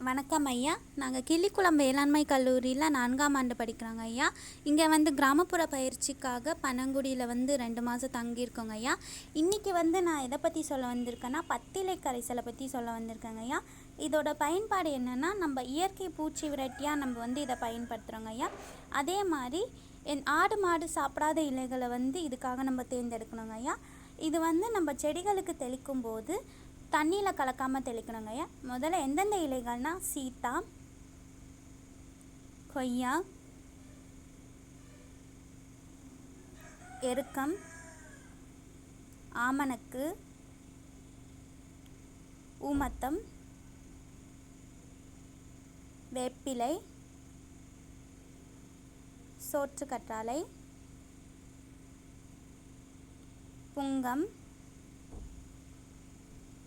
வணக்கம் ஐயா. நாங்கள் கிள்ளிக்குளம் வேளாண்மை கல்லூரியில் 4ஆம் ஆண்டு படிக்கிறோங்க ஐயா. இங்கே கிராமப்புற பயிற்சிக்காக பனங்குடியில் 2 மாதம் தங்கியிருக்கோங்க ஐயா. இன்றைக்கி நான் எதை பற்றி சொல்ல வந்திருக்கேன்னா, பத்திலை கரைசலை பற்றி சொல்ல வந்திருக்கேங்க ஐயா. இதோட பயன்பாடு என்னென்னா, நம்ம இயற்கை பூச்சி விரட்டியாக நம்ம இதை பயன்படுத்துகிறோங்க ஐயா. அதே மாதிரி ஆடு மாடு சாப்பிடாத இலைகளை இதுக்காக நம்ம தேர்ந்தெடுக்கணுங்க ஐயா. இது நம்ம செடிகளுக்கு தெளிக்கும் போது தண்ணியில் கலக்காமல் தெளிக்கணுங்க ஐயா. முதல்ல எந்தெந்த இலைகள்னால் சீத்தா, கொய்யா, எருக்கம், ஆமணக்கு, ஊமத்தம், வேப்பிலை, சோற்றுக்கற்றாழை, புங்கம்,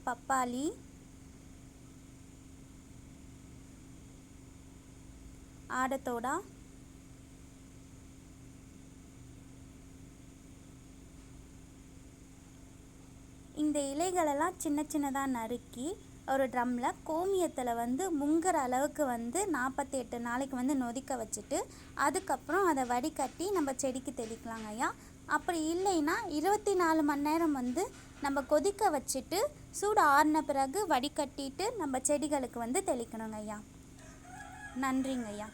பப்பாளி, ஆடத்தோடா, இந்த இலைகளெல்லாம் சின்ன சின்னதாக நறுக்கி ஒரு ட்ரம்மில் கோமியத்தில் முங்குற அளவுக்கு 48 நாளைக்கு நொதிக்க வச்சுட்டு அதுக்கப்புறம் அதை வடிகட்டி நம்ம செடிக்கு தெளிக்கலாங்க ஐயா. அப்படி இல்லைன்னா 24 மணி நேரம் நம்ம கொதிக்க வச்சுட்டு சூடு ஆறின பிறகு வடிகட்டிட்டு நம்ம செடிகளுக்கு தெளிக்கணுங்க ஐயா. நன்றிங்க ஐயா.